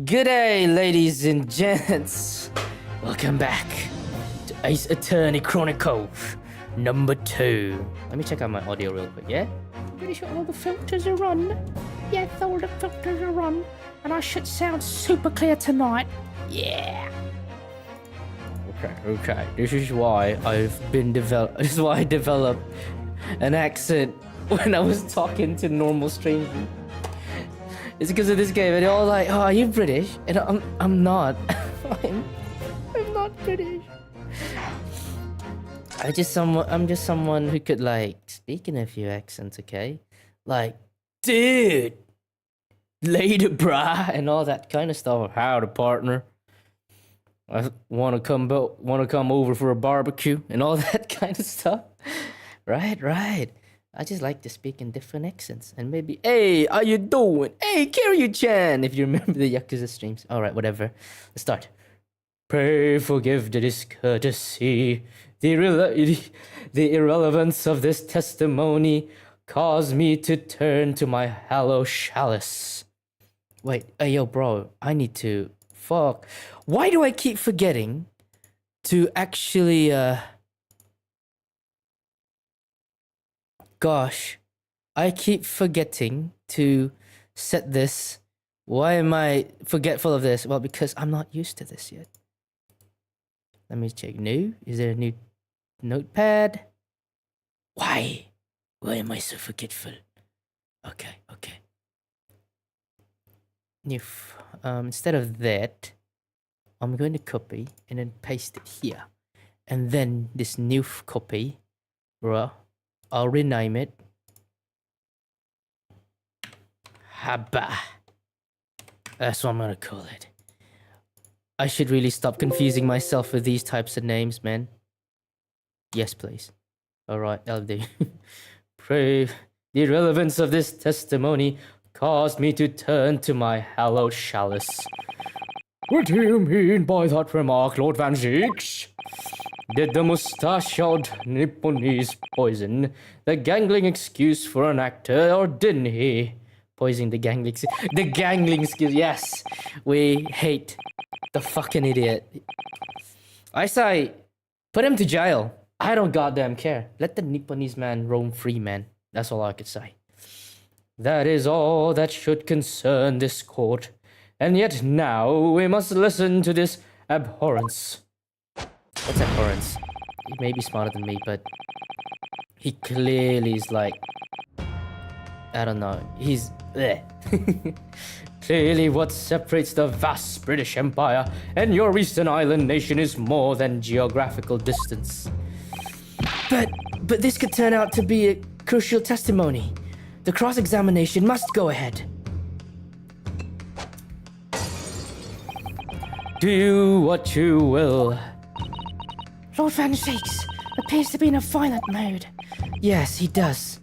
Good day, ladies and gents. Welcome back to Ace Attorney Chronicles number 2. Let me check out my audio real quick, yeah? Pretty sure all the filters are on. Yes, all the filters are on. And I should sound super clear tonight. Yeah. Okay. This is why this is why I developed an accent when I was talking to normal strangers. It's because of this game, and they're all like, "Oh, are you British?" And I'm not. I'm not British. I'm just someone who could like speak in a few accents, okay? Like, dude, later, brah, and all that kind of stuff. Howdy, partner. I wanna come over for a barbecue and all that kind of stuff. Right. I just like to speak in different accents. And maybe, hey, how you doing? Hey, Kiryu-chan, if you remember the Yakuza streams. Alright, whatever. Let's start. Pray forgive the discourtesy. The irrelevance of this testimony caused me to turn to my hollow chalice. Wait, hey, yo, bro. I need to... Fuck. Why do I keep forgetting to actually, Gosh, I keep forgetting to set this. Why am I forgetful of this? Well, because I'm not used to this yet. Let me check. New? Is there a new notepad? Why am I so forgetful? Okay. New. Instead of that, I'm going to copy and then paste it here. And then this new copy, bro. I'll rename it. Haba. That's what I'm gonna call it. I should really stop confusing myself with these types of names, man. Yes, please. Alright, I'll do. Pray the irrelevance of this testimony caused me to turn to my hollow chalice. What do you mean by that remark, Lord Van Zeeks? Did the mustachioed Nipponese poison the gangling excuse for an actor, or didn't he? Poison the gangling excuse. Yes, we hate the fucking idiot. I say, put him to jail. I don't goddamn care. Let the Nipponese man roam free, man. That's all I could say. That is all that should concern this court. And yet now we must listen to this abhorrence. What's abhorrence? He may be smarter than me, but he clearly is like, I don't know. He's Clearly, what separates the vast British Empire and your eastern island nation is more than geographical distance. But this could turn out to be a crucial testimony. The cross-examination must go ahead. Do what you will. Lord Van Shakes appears to be in a violent mood. Yes, he does.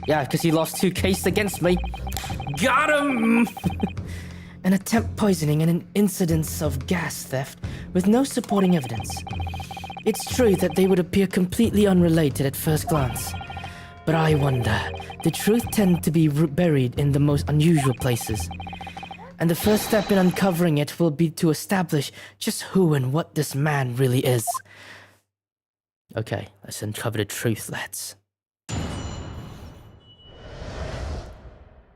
Yeah, because he lost 2 cases against me. Got him! An attempt poisoning and an incidence of gas theft with no supporting evidence. It's true that they would appear completely unrelated at first glance. But I wonder, the truth tends to be buried in the most unusual places. And the first step in uncovering it will be to establish just who and what this man really is. Okay, let's uncover the truth, lads.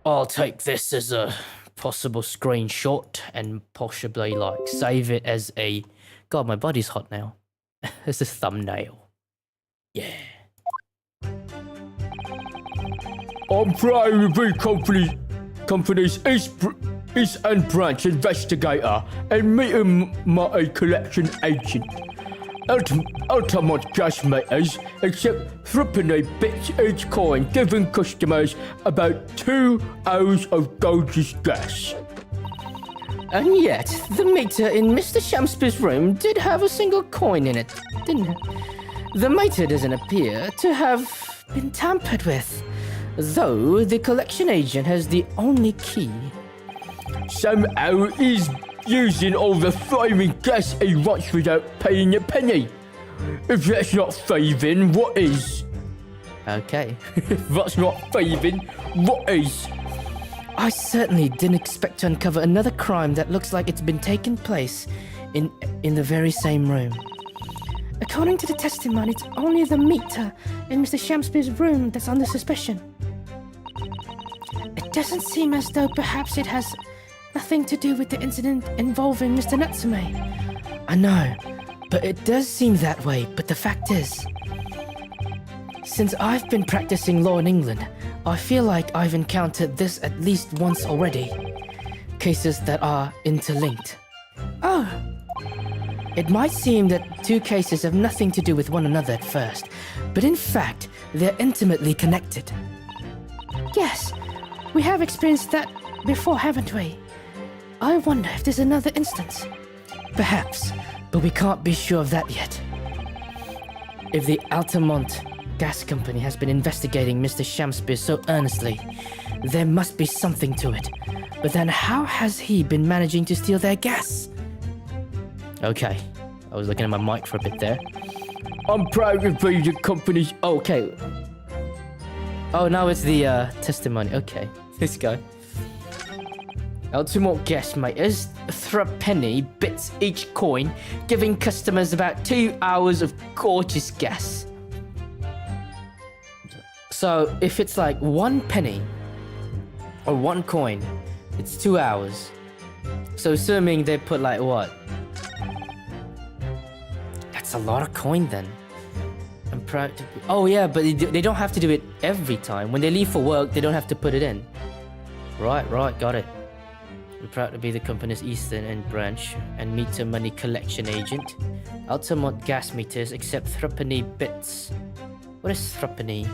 I'll take this as a possible screenshot and possibly like save it as a... God, my body's hot now. As a thumbnail. Yeah. I'm proud to be company's East and Branch investigator and meter collection agent. Ultimate gas meters accept 3 bits each coin, giving customers about 2 hours of gorgeous gas. And yet, the meter in Mr. Shakespeare's room did have a single coin in it, didn't it? The meter doesn't appear to have been tampered with, though the collection agent has the only key. Somehow he's using all the flaming gas he wants without paying a penny. If that's not thieving, what is? Okay. If that's not thieving, what is? I certainly didn't expect to uncover another crime that looks like it's been taking place in the very same room. According to the testimony, it's only the meter in Mr. Shakespeare's room that's under suspicion. It doesn't seem as though perhaps it has nothing to do with the incident involving Mr. Natsume. I know, but it does seem that way. But the fact is, since I've been practicing law in England, I feel like I've encountered this at least once already. Cases that are interlinked. Oh, it might seem that 2 cases have nothing to do with one another at first, but in fact, they're intimately connected. yes. We have experienced that before, haven't we? I wonder if there's another instance. Perhaps, but we can't be sure of that yet. If the Altamont Gas Company has been investigating Mr. Shakespeare so earnestly, there must be something to it. But then how has he been managing to steal their gas? Okay, I was looking at my mic for a bit there. I'm proud to be the company's... Okay. Oh, now it's the testimony. Okay, this guy. Altamont gas meters, 3 bits each coin, giving customers about 2 hours of gorgeous gas. So if it's like 1 penny or 1 coin, it's 2 hours. So assuming they put like what? That's a lot of coin then. I'm proud to be... Oh yeah, but they don't have to do it every time. When they leave for work, they don't have to put it in. Right, got it. I'm proud to be the company's Eastern End branch and meter money collection agent. Altamont gas meters accept 3 bits. What is 3?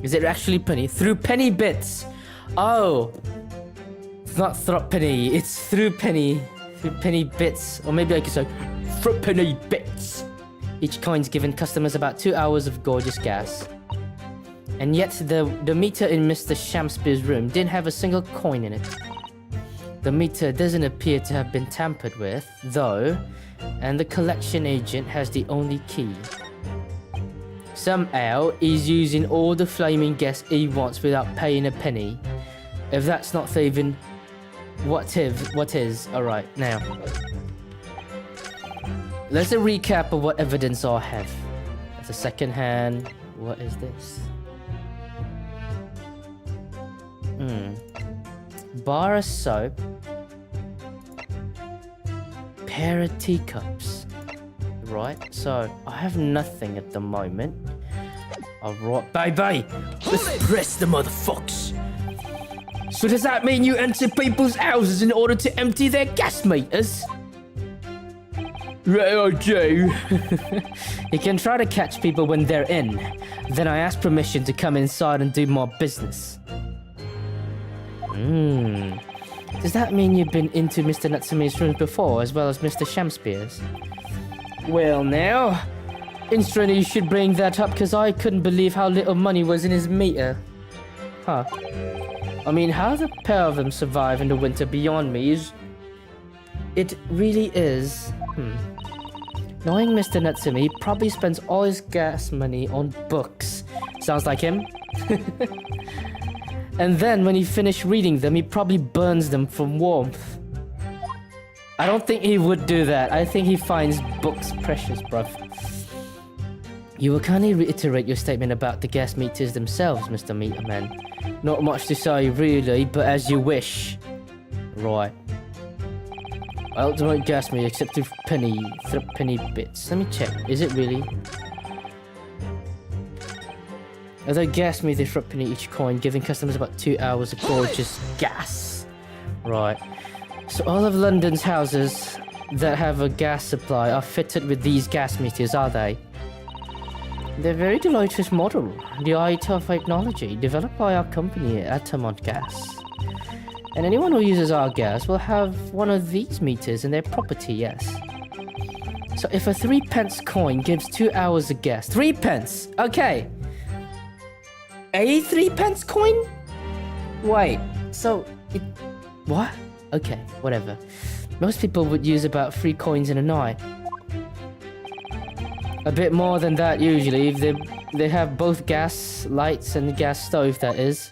Is it actually penny? Through penny bits. Oh, it's not 3, it's through penny bits. Or maybe I could say 3 bits. Each coin's given customers about 2 hours of gorgeous gas. And yet the meter in Mr. Shakespeare's room didn't have a single coin in it. The meter doesn't appear to have been tampered with, though, and the collection agent has the only key. Somehow, he's using all the flaming gas he wants without paying a penny. If that's not thieving, what is? Alright, now. Let's recap of what evidence I have. That's a second hand. What is this? Bar of soap. Pair of teacups. Right, so I have nothing at the moment. Alright, baby! Let's press the motherfuckers! So does that mean you enter people's houses in order to empty their gas meters? Yeah, I do. You can try to catch people when they're in. Then I ask permission to come inside and do more business. Does that mean you've been into Mr. Natsume's room before, as well as Mr. Shamspear's? Well now, instantly you should bring that up, because I couldn't believe how little money was in his meter. Huh. I mean, how the pair of them survive in the winter beyond me is... It really is. Knowing Mr. Natsume, he probably spends all his gas money on books. Sounds like him. And then when he finished reading them, he probably burns them from warmth. I don't think he would do that. I think he finds books precious, bruv. You will kindly reiterate your statement about the gas meters themselves, Mr. Meterman. Not much to say, really, but as you wish. Right. Ultimate gas meter, except through penny bits. Let me check. Is it really? Although gas meter penny each coin, giving customers about 2 hours of gorgeous gas. Right. So all of London's houses that have a gas supply are fitted with these gas meters, are they? They're a very delightful model. The height of technology developed by our company, Atamont Gas. And anyone who uses our gas will have one of these meters in their property, yes. So if a 3p coin gives 2 hours of gas... 3p! Okay! A 3p coin? Wait, so... What? Okay, whatever. Most people would use about 3 coins in a night. A bit more than that usually, if they have both gas lights and gas stove, that is.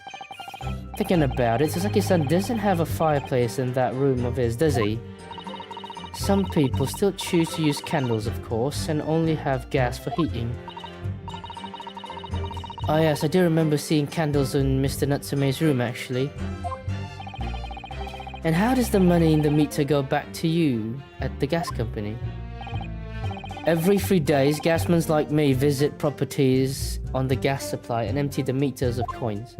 Thinking about it, Sasaki-san doesn't have a fireplace in that room of his, does he? Some people still choose to use candles, of course, and only have gas for heating. Oh yes, I do remember seeing candles in Mr. Natsume's room, actually. And how does the money in the meter go back to you at the gas company? Every 3 days, gasmen like me visit properties on the gas supply and empty the meters of coins.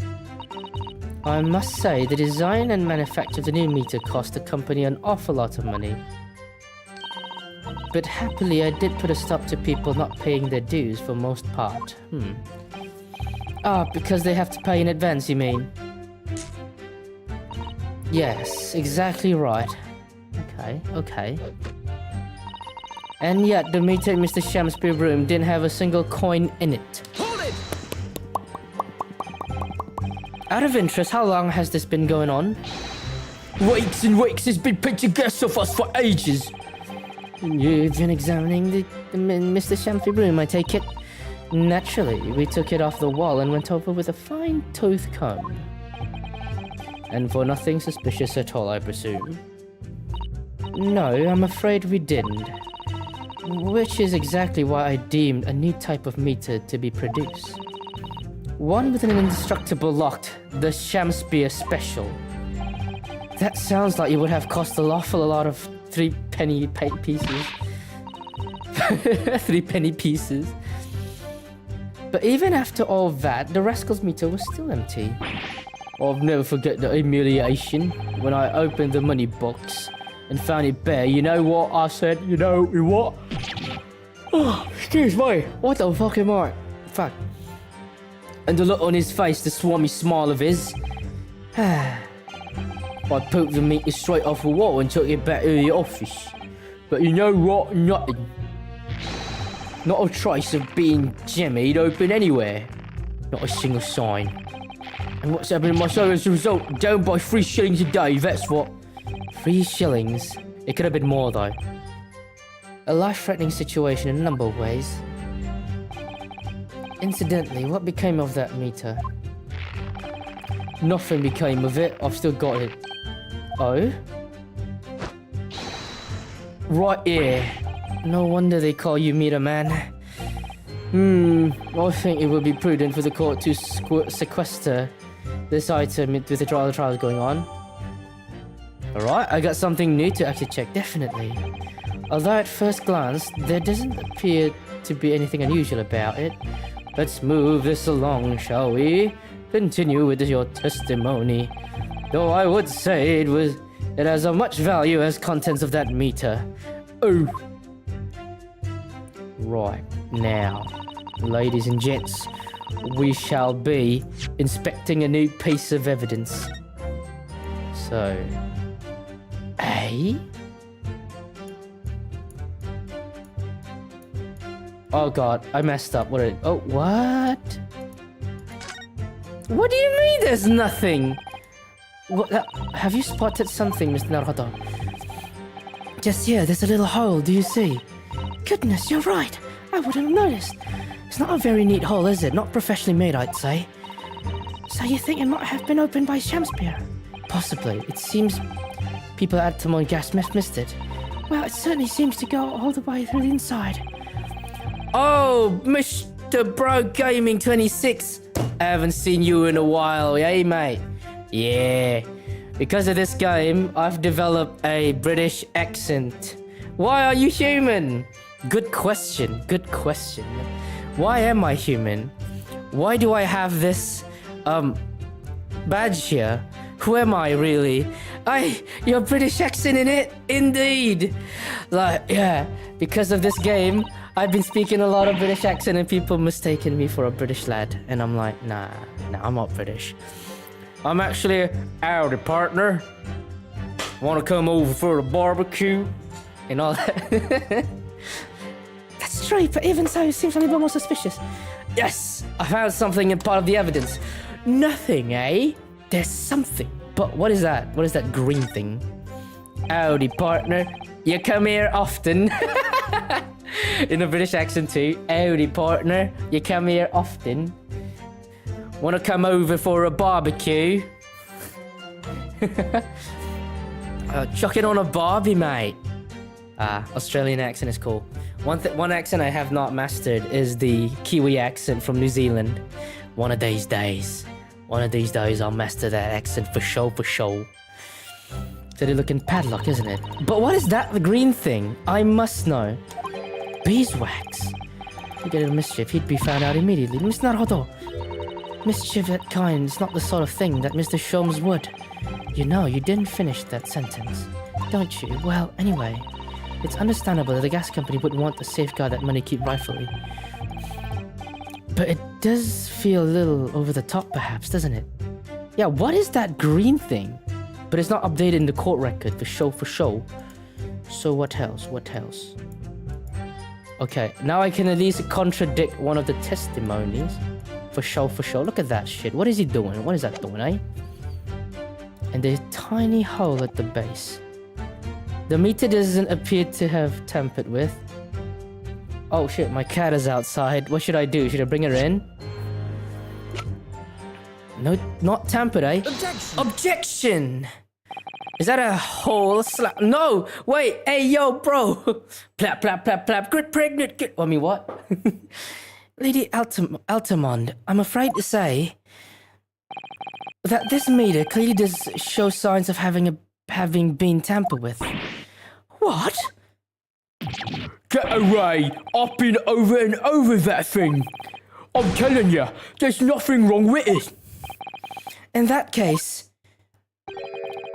I must say, the design and manufacture of the new meter cost the company an awful lot of money. But happily, I did put a stop to people not paying their dues for most part. Ah, because they have to pay in advance, you mean? Yes, exactly right. Okay. And yet, the meter in Mr. Shamspear's room didn't have a single coin in it. Hold it! Out of interest, how long has this been going on? Weeks and weeks. He's been pinching gas off us for ages. You've been examining the Mr. Shamspear's room, I take it? Naturally, we took it off the wall and went over with a fine tooth comb. And for nothing suspicious at all, I presume? No, I'm afraid we didn't. Which is exactly why I deemed a new type of meter to be produced. One with an indestructible lock, the Shamspear Special. That sounds like it would have cost an awful lot of 3 penny pieces. 3 penny pieces. But even after all that, the rascal's meter was still empty. I'll never forget the humiliation when I opened the money box and found it bare. You know what I said? You know what? Oh, excuse me. What the fuck am I? Fuck. And the look on his face, the swarmy smile of his. I pooped the meter straight off the wall and took it back to the office. But you know what? Nothing. Not a trace of being jemmied open anywhere. Not a single sign. And what's happened to my soul as a result? Down by 3 shillings a day, that's what. 3 shillings? It could have been more though. A life-threatening situation in a number of ways. Incidentally, what became of that meter? Nothing became of it. I've still got it. Oh? Right here. No wonder they call you Meter Man. I think it would be prudent for the court to sequester this item with the trials going on. Alright, I got something new to actually check, definitely. Although at first glance, there doesn't appear to be anything unusual about it. Let's move this along, shall we? Continue with your testimony. Though I would say it has as much value as contents of that meter. Oh, Right, now, ladies and gents, we shall be inspecting a new piece of evidence. So, A? Oh god, I messed up. What? Oh, what? What do you mean there's nothing? What? Have you spotted something, Mr. Naruto? Just here, there's a little hole, do you see? Goodness, you're right. I wouldn't have noticed. It's not a very neat hole, is it? Not professionally made, I'd say. So you think it might have been opened by Shakespeare? Possibly. It seems people at Tamon Gas missed it. Well, it certainly seems to go all the way through the inside. Oh, Mr. Bro Gaming 26. I haven't seen you in a while, eh, mate? Yeah. Because of this game, I've developed a British accent. Why are you human? Good question. Good question. Why am I human? Why do I have this badge here? Who am I really? Your British accent in it? Indeed. Like, yeah, because of this game, I've been speaking a lot of British accent and people mistaken me for a British lad. And I'm like, nah, I'm not British. I'm actually howdy partner. Wanna come over for a barbecue? And all that. That's true, but even so, it seems a little bit more suspicious. Yes, I found something in part of the evidence. Nothing, eh? There's something. But what is that? What is that green thing? Howdy, partner. You come here often. In a British accent too. Howdy, partner. You come here often. Wanna come over for a barbecue? Chuck it on a barbie, mate. Australian accent is cool. One accent I have not mastered is the Kiwi accent from New Zealand. One of these days I'll master that accent for sure, for sure. Silly looking padlock, isn't it? But what is that, the green thing? I must know. Beeswax. If he did a mischief, he'd be found out immediately. Mr. Naruto. Mischief that kind is not the sort of thing that Mr. Sholmes would. You know, you didn't finish that sentence, don't you? Well, anyway, it's understandable that the gas company would want to safeguard that money keep rightfully. But it does feel a little over the top, perhaps, doesn't it? Yeah, what is that green thing? But it's not updated in the court record, for show. So what else? Okay, now I can at least contradict one of the testimonies. For show. Look at that shit. What is he doing? What is that doing, eh? And there's a tiny hole at the base. The meter doesn't appear to have tampered with. Oh shit, my cat is outside. What should I do? Should I bring her in? No, not tampered, eh? Objection! Is that a hole slap? No! Wait! Hey, yo, bro! Plap, plap, plap, plap. Get pregnant! I mean, what? Lady Altamont, I'm afraid to say that this meter clearly does show signs of having been tampered with. What? get away. I've been over and over that thing. I'm telling you, there's nothing wrong with it. In that case,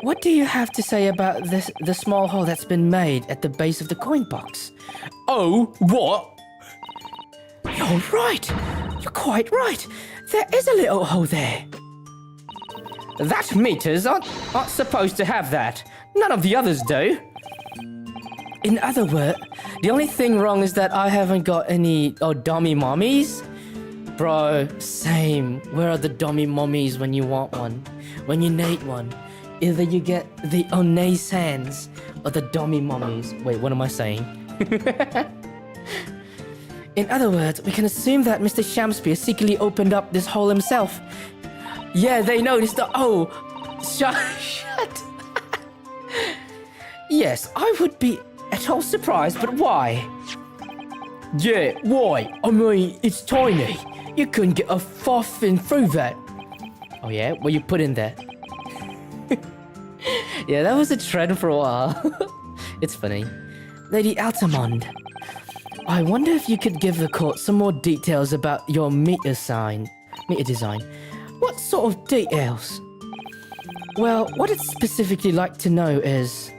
what do you have to say about the small hole that's been made at the base of the coin box? Oh, what? You're right. You're quite right. There is a little hole there. That meters aren't supposed to have that. None of the others do. In other words, the only thing wrong is that I haven't got any dummy mommies. Bro, same. Where are the dummy mommies when you want one? When you need one? Either you get the Onace hands or the dummy mommies. Wait, what am I saying? In other words, we can assume that Mr. Shakespeare secretly opened up this hole himself. Yeah, they noticed the... Oh, shut. Yes, I would be at all surprised, but why? Yeah, why? I mean, it's tiny. You couldn't get a fuffin through that. Oh yeah? What you put in there? Yeah, that was a trend for a while. It's funny. Lady Altamont, I wonder if you could give the court some more details about your meter design. What sort of details? Well, what I'd specifically like to know is...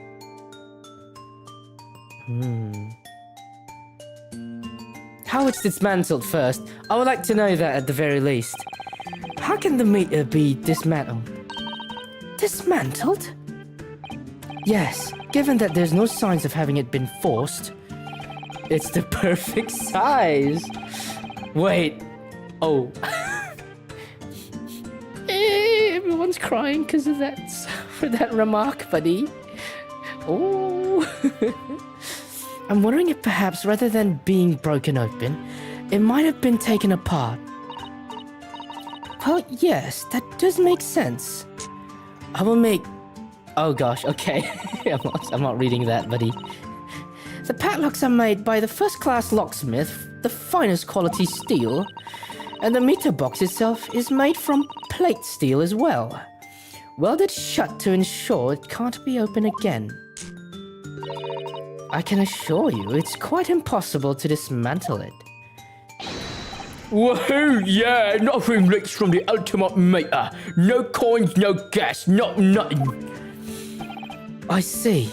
How it's dismantled first. I would like to know that at the very least. How can the meter be dismantled? Dismantled? Yes, given that there's no signs of having it been forced. It's the perfect size. Wait. Oh. Everyone's crying because of that, for that remark, buddy. Oh. I'm wondering if perhaps rather than being broken open, it might have been taken apart. Well, yes, that does make sense. I will make... Oh gosh, okay. I'm not reading that, buddy. The padlocks are made by the first-class locksmith, the finest quality steel, and the meter box itself is made from plate steel as well, welded shut to ensure it can't be opened again. I can assure you it's quite impossible to dismantle it. Woohoo! Yeah, nothing leaks from the ultimate meter. No coins, no gas, nothing. I see.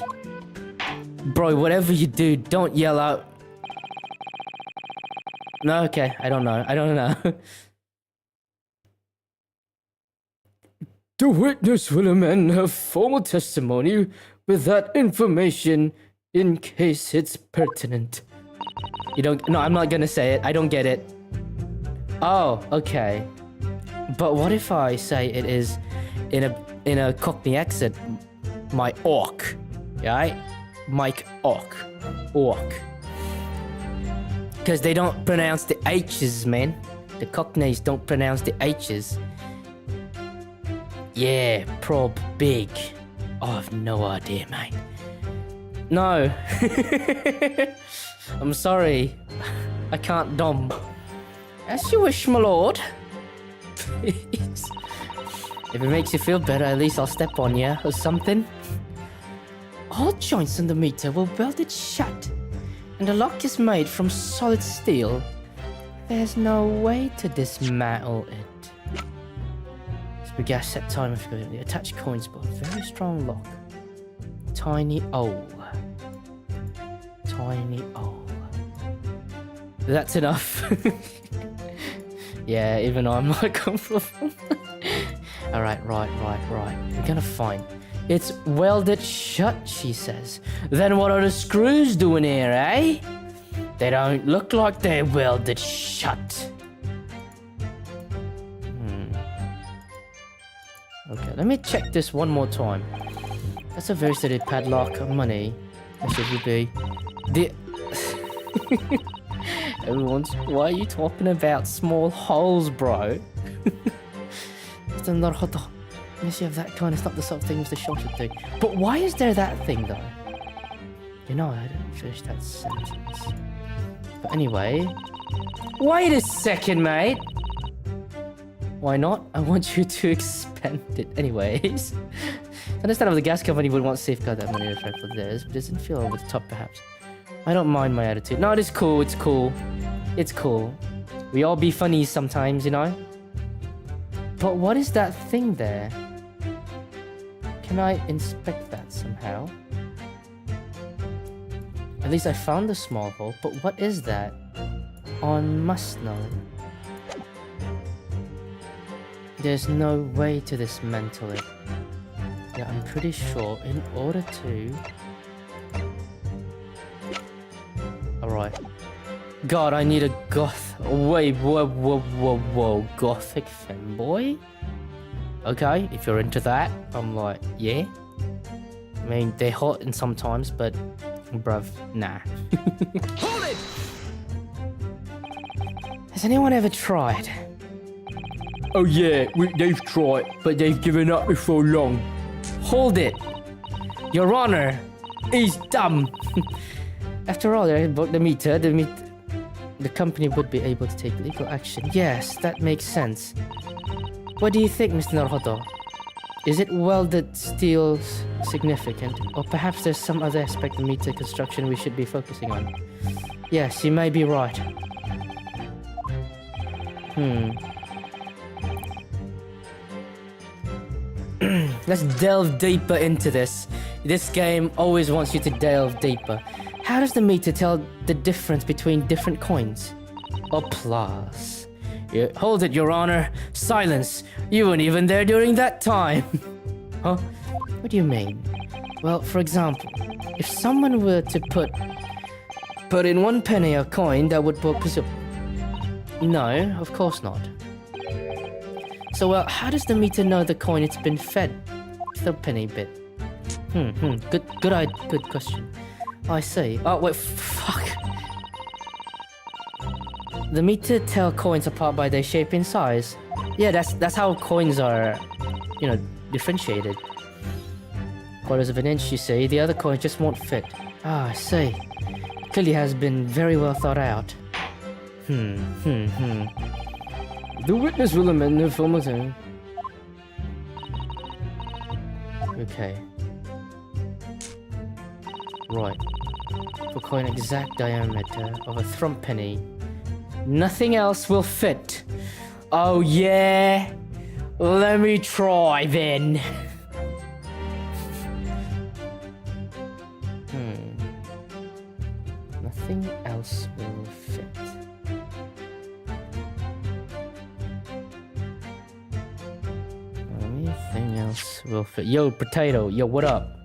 Bro, whatever you do, don't yell out. No, okay, I don't know. The witness will amend her formal testimony with that information in case it's pertinent. You don't... No, I'm not gonna say it. I don't get it. Oh, okay. But what if I say it is in a Cockney accent? My orc, right? Mike orc. Because they don't pronounce the H's, man. The Cockneys don't pronounce the H's. Yeah, prob big. Oh, I've no idea, mate. No. I'm sorry. I can't dom. As you wish, my lord. Please. If it makes you feel better, at least I'll step on you or something. All joints in the meter were welded shut, and the lock is made from solid steel. There's no way to dismantle it. Spaghetti set time if the attached coin spot. Very strong lock. Tiny O. That's enough. Yeah, even though I'm not comfortable. Alright, right. We're gonna find. It's welded shut, she says. Then what are the screws doing here, eh? They don't look like they're welded shut. Okay, let me check this one more time. That's a very steady padlock. Money. That should be. Everyone's... Why are you talking about small holes, bro? Unless you have that kind of stuff, the sort of things the shot should do. But why is there that thing, though? You know, I didn't finish that sentence. But anyway... Wait a second, mate! Why not? I want you to expend it. Anyways... I understand how the gas company would want to safeguard that money for theirs, but doesn't feel over the top, perhaps. I don't mind my attitude. No, it's cool. We all be funny sometimes, you know? But what is that thing there? Can I inspect that somehow? At least I found the small hole, but what is that? I must know. There's no way to dismantle it. Yeah, I'm pretty sure in order to... Alright. God, I need a goth... Wait, whoa. Gothic femboy? Okay, if you're into that, I'm like, yeah. I mean, they're hot in sometimes, but... Bruv, nah. Hold it! Has anyone ever tried? Oh yeah, they've tried, but they've given up before long. Hold it! Your Honor! He's dumb! After all, the company would be able to take legal action. Yes, that makes sense. What do you think, Mr. Naruhodo? Is it welded steel significant? Or perhaps there's some other aspect of meter construction we should be focusing on? Yes, you may be right. Let's delve deeper into this. This game always wants you to delve deeper. How does the meter tell the difference between different coins? Applause. Hold it, Your Honor. Silence. You weren't even there during that time. Huh? What do you mean? Well, for example, if someone were to put in 1 penny a coin, that would No, of course not. So, well, how does the meter know the coin it's been fed? The penny bit. Good question. I see. Oh, wait, fuck. The meter tell coins apart by their shape and size. Yeah, that's how coins are, differentiated. Quarters of an inch, you see. The other coins just won't fit. Ah, I see. Clearly has been very well thought out. The witness will amend the formal thing. Okay. Right. For coin exact diameter of a thrum penny, nothing else will fit. Oh yeah? Let me try then. Nothing else will fit. Anything else will fit. Yo, Potato. Yo, what up?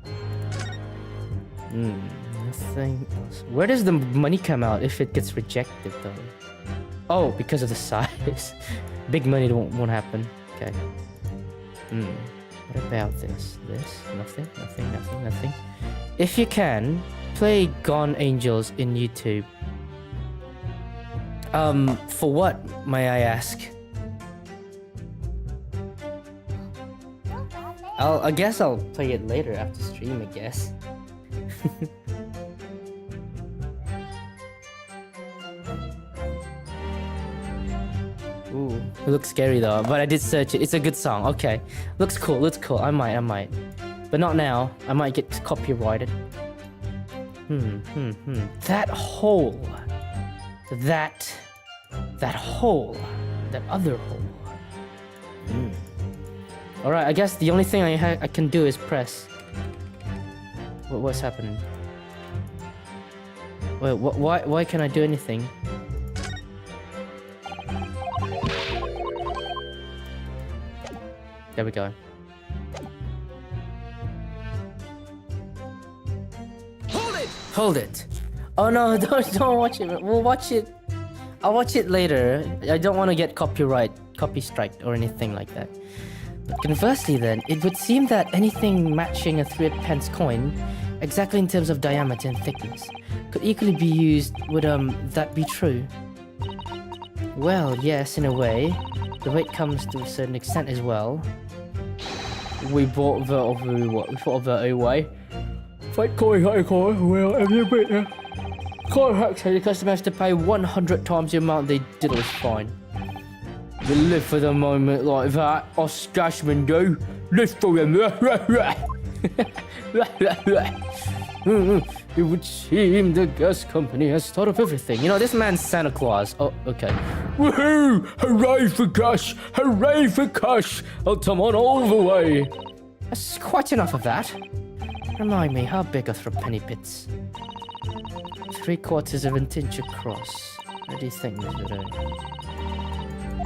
Nothing else. Where does the money come out if it gets rejected, though? Oh, because of the size. Big money won't happen. Okay. What about this? This? Nothing. If you can, play Gone Angels in YouTube. For what, may I ask? I guess I'll play it later after stream, I guess. Ooh, it looks scary though, but I did search it. It's a good song. Okay. Looks cool. I might. But not now. I might get copyrighted. That hole. That hole. That other hole. Alright, I guess the only thing I can do is press. What's happening? Wait, why can't I do anything? There we go. Hold it! Oh no, don't watch it. We'll watch it. I'll watch it later. I don't want to get copy striked or anything like that. But conversely then, it would seem that anything matching a 3-pence coin, exactly in terms of diameter and thickness, could equally be used. Would that be true? Well, yes, in a way. The weight comes to a certain extent as well. We bought the away. Fight coin, well, every bit, yeah. Can't hack say the customer has to pay 100 times the amount they did. It was fine. We live for the moment like that. Us Gashmen do. Live for them. It would seem the gas company has thought of everything. This man's Santa Claus. Oh, okay. Woohoo! Hooray for cash! Hooray for cash! I'll come on all the way. That's quite enough of that. Remind me, how big are threepenny bits? 3/4 of an inch across. What do you think, Mr.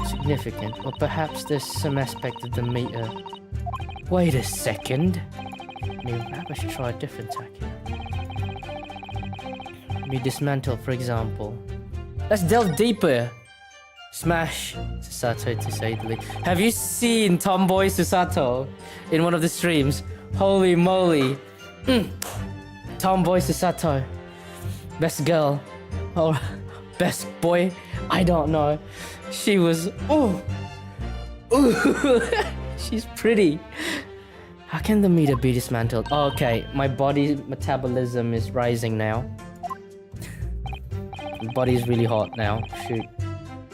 Significant, or perhaps there's some aspect of the meter. Wait a second. Maybe I should try a different tack here. Let me dismantle, for example. Let's delve deeper. Smash Susato, to say the least. Have you seen Tomboy Susato in one of the streams? Holy moly. Tomboy Susato. Best girl. Or best boy. I don't know. She was... Ooh. She's pretty. How can the meter be dismantled? Oh, okay, my body's metabolism is rising now. My body's really hot now. Shoot.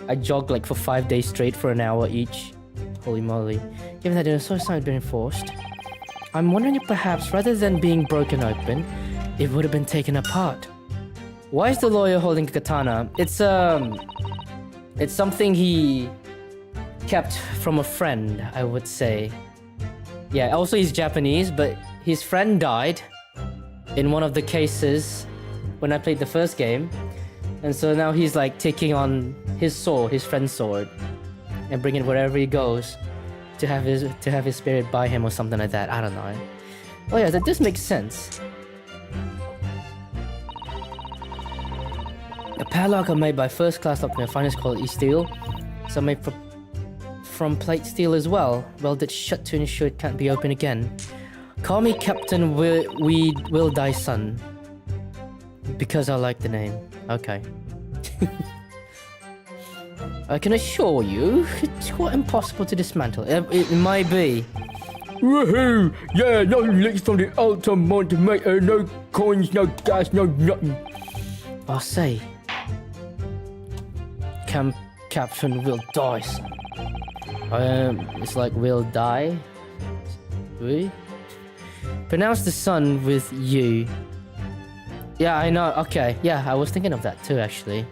I jogged like for 5 days straight for an hour each. Holy moly. Given that the social has been enforced, I'm wondering if perhaps rather than being broken open, it would have been taken apart. Why is the lawyer holding a katana? It's something he kept from a friend, I would say. Yeah, also he's Japanese, but his friend died in one of the cases when I played the first game. And so now he's like taking on his sword, his friend's sword, and bring it wherever he goes to have his spirit by him or something like that. I don't know. Oh yeah, that does make sense. A padlock are made by first-class locksmith, finest quality steel. Some made from plate steel as well, welded shut to ensure it can't be opened again. Call me Captain Will Die Son. Because I like the name. Okay. I can assure you, it's quite impossible to dismantle. It might be. Woohoo! Yeah, no licks on the ultimate tomato, no coins, no gas, no nothing. I'll say. Captain Will Die Son. It's like Will Die. We? Pronounce the sun with U. Yeah, I know. Okay. Yeah, I was thinking of that too, actually.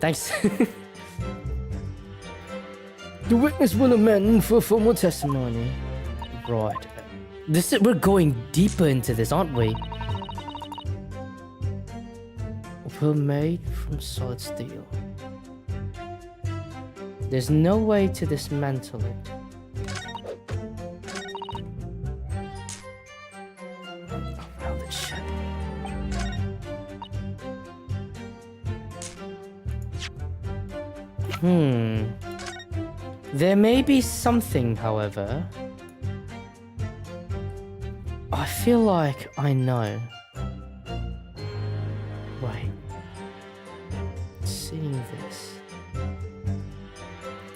Thanks. The witness will amend for formal testimony. Right. We're going deeper into this, aren't we? We're made from solid steel. There's no way to dismantle it. Oh, welded shut. There may be something, however. I feel like I know. Wait. Seeing this.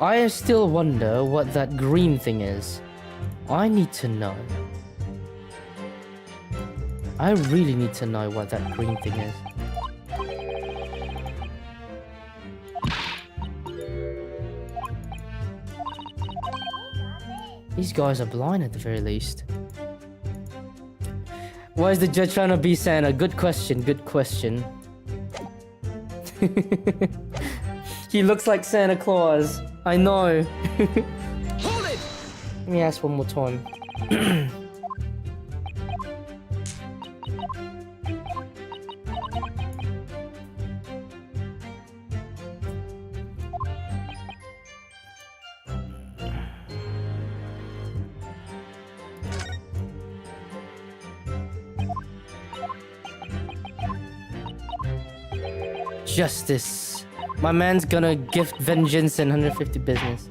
I still wonder what that green thing is. I need to know. I really need to know what that green thing is. These guys are blind at the very least. Why is the judge trying to be Santa? Good question, good question. He looks like Santa Claus. I know. Hold it! Let me ask one more time. Justice. My man's gonna gift vengeance and 150 business.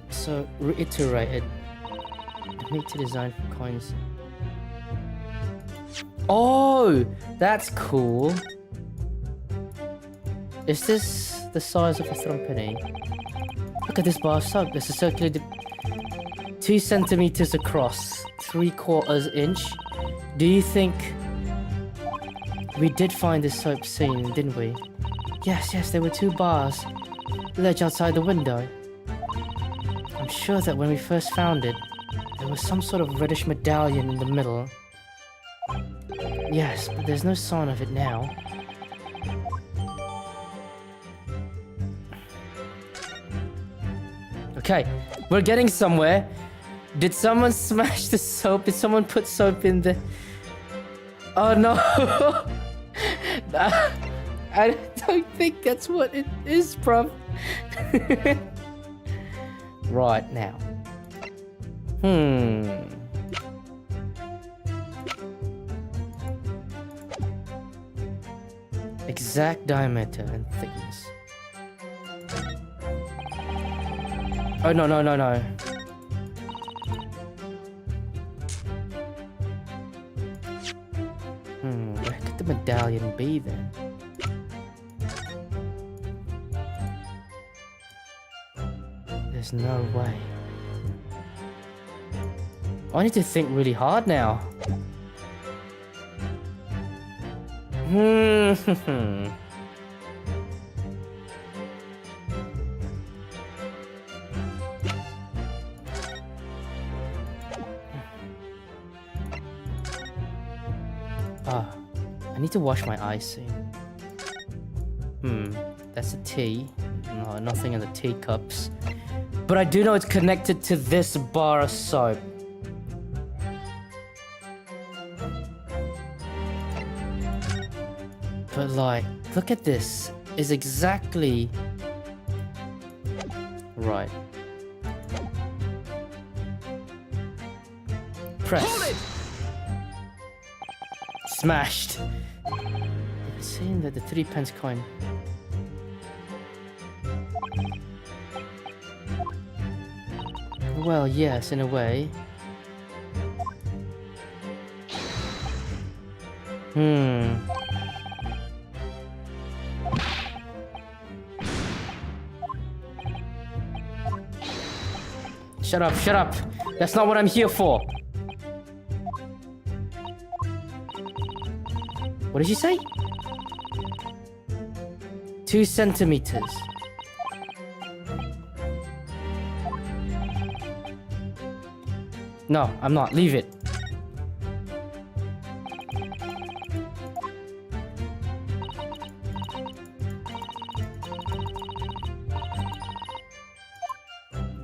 So, reiterated. Need to design for coins. Oh! That's cool. Is this the size of a threepenny? Look at this bar of soap. This is circulated 2 centimeters across, 3/4 inch. Do you think we did find this soap scene, didn't we? Yes, there were 2 bars. Ledge outside the window. I'm sure that when we first found it, there was some sort of reddish medallion in the middle. Yes, but there's no sign of it now. Okay, we're getting somewhere. Did someone smash the soap? Did someone put soap in the... Oh no! I don't think that's what it is, bruv. Right now. Exact diameter and thickness. Oh no. Where could the medallion be then? There's no way. I need to think really hard now. I need to wash my eyes soon. That's a tea. No, nothing in the teacups. But I do know it's connected to this bar of soap. But like, look at this. Is exactly right. Press. Smashed. It's saying that the 3p coin. Well, yes, in a way. Shut up, shut up. That's not what I'm here for. What did you say? 2 centimeters. No, I'm not. Leave it.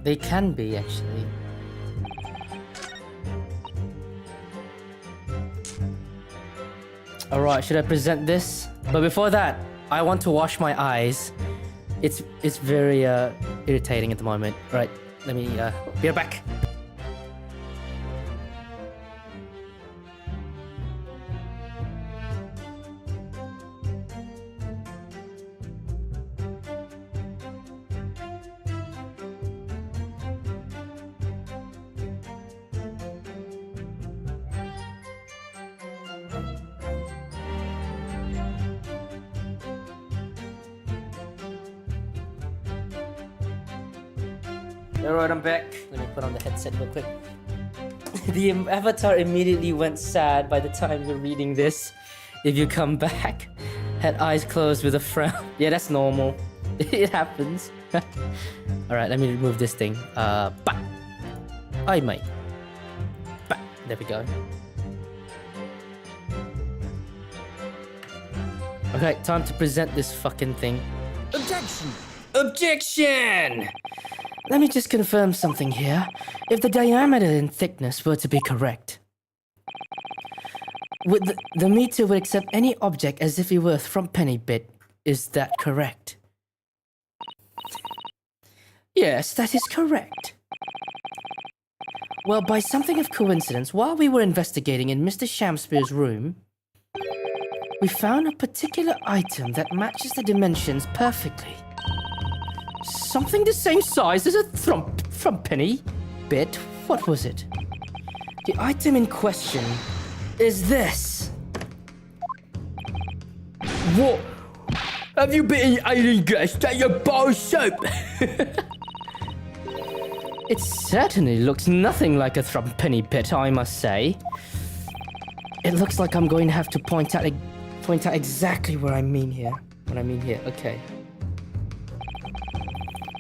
They can be, actually. Alright, should I present this? But before that, I want to wash my eyes. It's very irritating at the moment. Right, let me be right back. Alright, I'm back. Let me put on the headset real quick. The avatar immediately went sad by the time you're reading this. If you come back, had eyes closed with a frown. Yeah, that's normal. It happens. Alright, let me remove this thing. Bah! Ay, mate. Bah! There we go. Okay, time to present this fucking thing. Objection! Objection! Let me just confirm something here. If the diameter and thickness were to be correct, the meter would accept any object as if it were from penny bit. Is that correct? Yes, that is correct. Well, by something of coincidence, while we were investigating in Mr. Shamspeare's room, we found a particular item that matches the dimensions perfectly. Something the same size as a from penny bit. What was it? The item in question is this. What? Have you been eating gas at your bar of soap? It certainly looks nothing like a threepenny bit, I must say. It looks like I'm going to have to point out exactly what I mean here. Okay.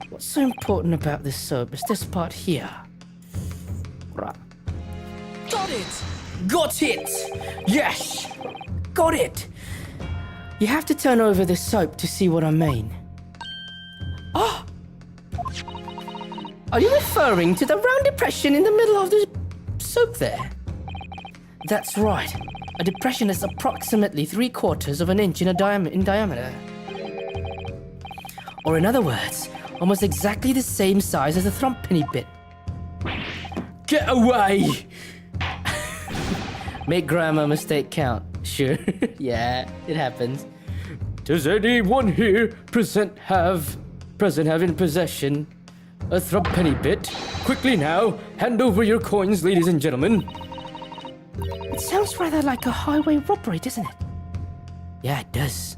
What's so important about this soap is this part here. Right. Got it! Got it! Yes! Got it! You have to turn over the soap to see what I mean. Oh! Are you referring to the round depression in the middle of the soap there? That's right. A depression is approximately 3/4 of an inch in diameter. Or in other words, almost exactly the same size as a threepenny bit. Get away! Make grammar mistake count. Sure. Yeah, it happens. Does anyone here present have in possession a threepenny bit? Quickly now, hand over your coins, ladies and gentlemen. It sounds rather like a highway robbery, doesn't it? Yeah, it does.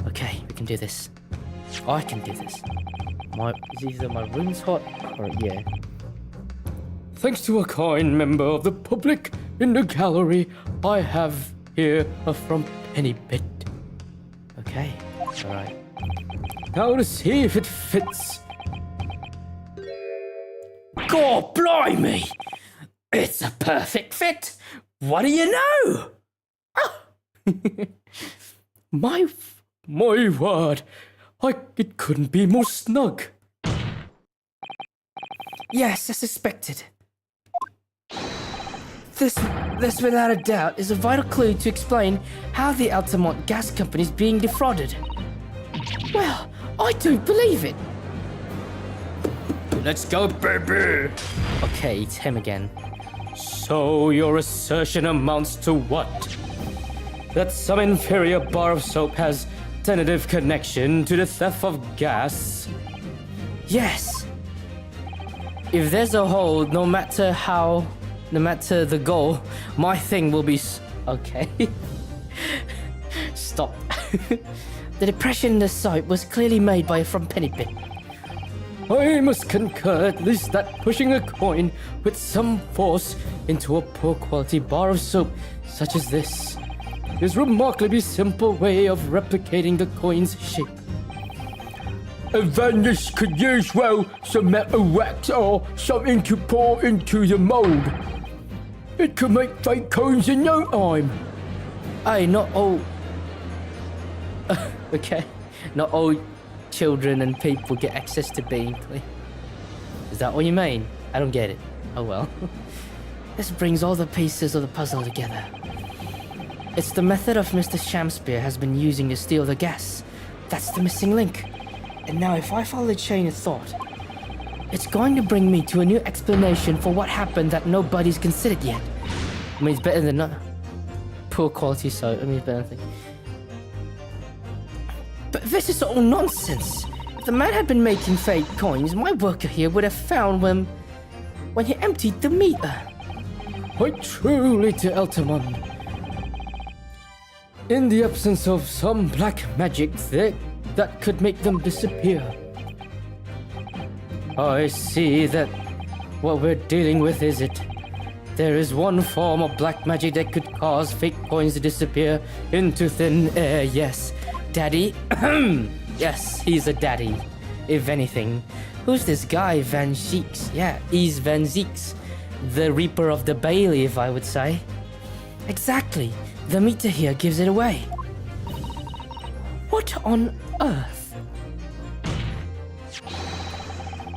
Okay, we can do this. I can do this. Is either my room's hot or yeah. Thanks to a kind member of the public in the gallery, I have here a threepenny bit. Okay, alright. Now to see if it fits. God blimey! It's a perfect fit! What do you know? My word, it couldn't be more snug. Yes, as suspected. This without a doubt is a vital clue to explain how the Altamont Gas Company is being defrauded. Well, I don't believe it. Let's go, baby! Okay, it's him again. So your assertion amounts to what? That some inferior bar of soap has tentative connection to the theft of gas? Yes. If there's a hole, no matter the goal, my thing will be okay. Stop. The depression in the soap was clearly made by a front penny pit. I must concur at least that pushing a coin with some force into a poor quality bar of soap such as this is a remarkably simple way of replicating the coin's shape. And then this could use, well, some metal wax or something to pour into the mold. It could make fake coins in no time. Hey, not all... okay. Not all children and people get access to being clean. Is that what you mean? I don't get it. Oh well. This brings all the pieces of the puzzle together. It's the method of Mr. Shamspear has been using to steal the gas. That's the missing link. And now if I follow the chain of thought, it's going to bring me to a new explanation for what happened that nobody's considered yet. I mean, it's better than not poor quality soap. I mean, it's better than... But this is all nonsense. If the man had been making fake coins, my worker here would have found them when he emptied the meter. Quite truly to Altamont. In the absence of some black magic that could make them disappear. I see that what we're dealing with is it. There is one form of black magic that could cause fake coins to disappear into thin air, yes. Daddy? Yes, he's a daddy, if anything. Who's this guy, Van Zieks? Yeah, he's Van Zieks. The Reaper of the Bailey, if I would say. Exactly. The meter here gives it away. What on earth?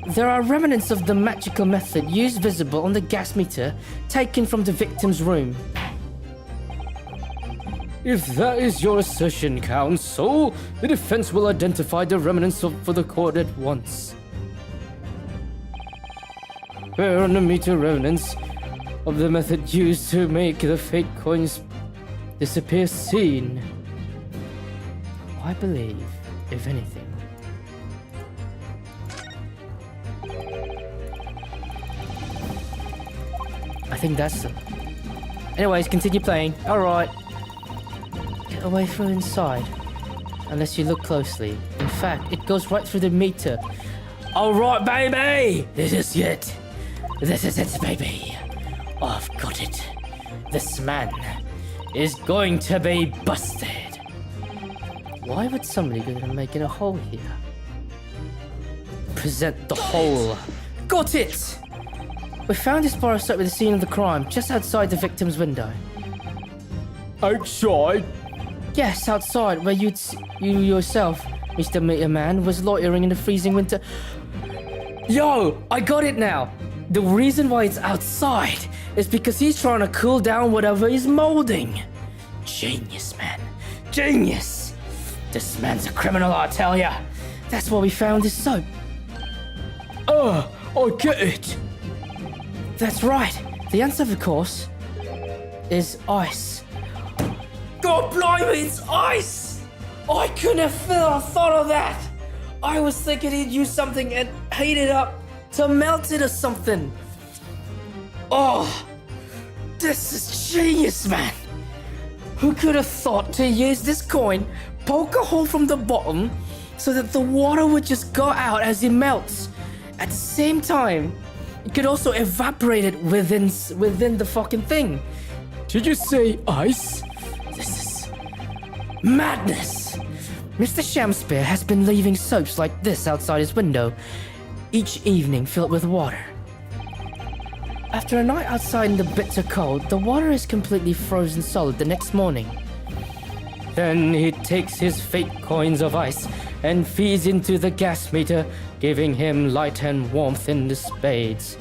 There are remnants of the magical method used visible on the gas meter taken from the victim's room. If that is your assertion, counsel, the defense will identify the remnants for the court at once. Where on the meter remnants of the method used to make the fake coins disappear seen? I believe, if anything, I think that's it. Anyways, continue playing. Alright. Get away from inside. Unless you look closely. In fact, it goes right through the meter. Alright, baby! This is it. This is it, baby. I've got it. This man is going to be busted. Why would somebody go to making a hole here? Present the hole. Got it! We found this bar of soap with the scene of the crime, just outside the victim's window. Outside? Yes, outside, where you yourself, Mr. Meter Man, was loitering in the freezing winter. Yo, I got it now. The reason why it's outside is because he's trying to cool down whatever he's molding. Genius, man. Genius. This man's a criminal, I tell ya. That's why we found this soap. I get it. That's right. The answer, of course, is ice. God blimey, it's ice! I couldn't have thought of that. I was thinking he'd use something and heat it up to melt it or something. Oh, this is genius, man. Who could have thought to use this coin, poke a hole from the bottom so that the water would just go out as it melts. At the same time, it could also evaporate it within the fucking thing. Did you say ice? This is madness. Mr. Shamspear has been leaving soaps like this outside his window each evening filled with water. After a night outside in the bitter cold, the water is completely frozen solid the next morning. Then he takes his fake coins of ice and feeds into the gas meter, giving him light and warmth in the spades.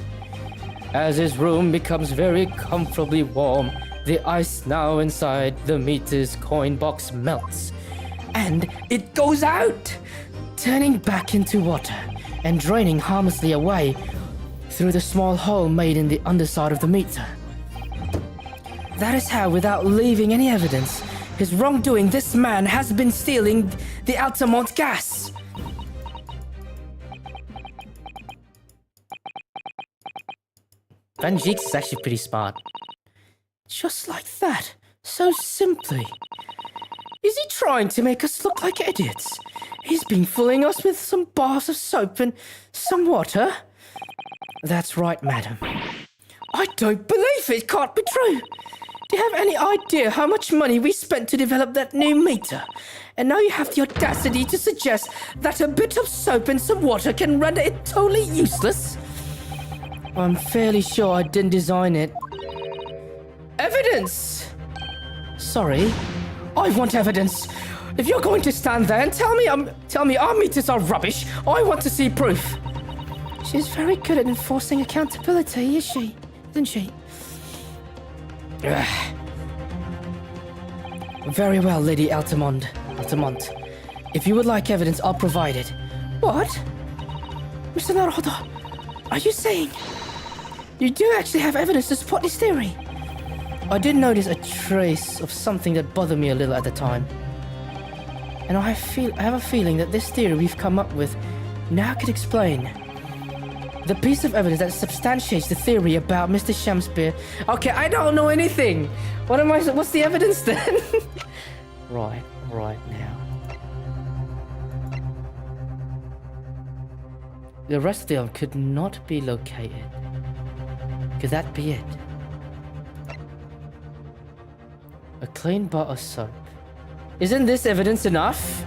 As his room becomes very comfortably warm, the ice now inside the meter's coin box melts, and it goes out, turning back into water and draining harmlessly away through the small hole made in the underside of the meter. That is how, without leaving any evidence, his wrongdoing, this man has been stealing the Altamont gas. Van Geeks is actually pretty smart. Just like that. So simply. Is he trying to make us look like idiots? He's been fooling us with some bars of soap and some water. That's right, madam. I don't believe it can't be true. Do you have any idea how much money we spent to develop that new meter? And now you have the audacity to suggest that a bit of soap and some water can render it totally useless? I'm fairly sure I didn't design it. Evidence! Sorry, I want evidence. If you're going to stand there and tell me our meters are rubbish, I want to see proof. She's very good at enforcing accountability, is she? Isn't she? Very well, Lady Altamont. If you would like evidence, I'll provide it. What? Mr. Naruto, are you saying you do actually have evidence to support this theory? I did notice a trace of something that bothered me a little at the time. And I have a feeling that this theory we've come up with now could explain the piece of evidence that substantiates the theory about Mr. Shakespeare. Okay, I don't know anything. What's the evidence then? right now. The rest of them could not be located. Could that be it? A clean bar of soap. Isn't this evidence enough?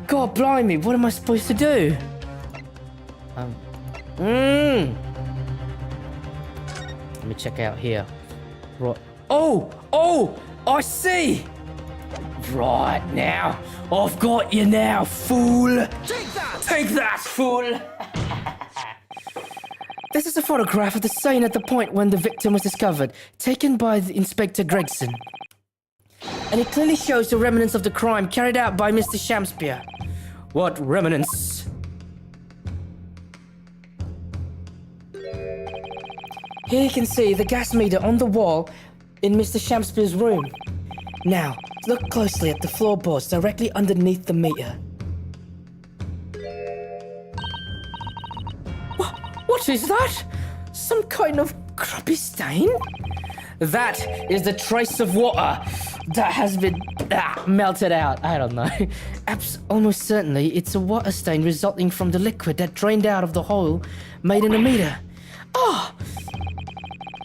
God blimey, what am I supposed to do? Let me check out here. Right. Oh, I see. Right now, I've got you now, fool. Take that, fool. This is a photograph of the scene at the point when the victim was discovered, taken by the Inspector Gregson. And it clearly shows the remnants of the crime carried out by Mr. Shakespeare. What remnants? Here you can see the gas meter on the wall in Mr. Shakespeare's room. Now, look closely at the floorboards directly underneath the meter. What is that? Some kind of crappy stain? That is the trace of water that has been melted out. I don't know. Almost certainly, it's a water stain resulting from the liquid that drained out of the hole made in the meter. Oh!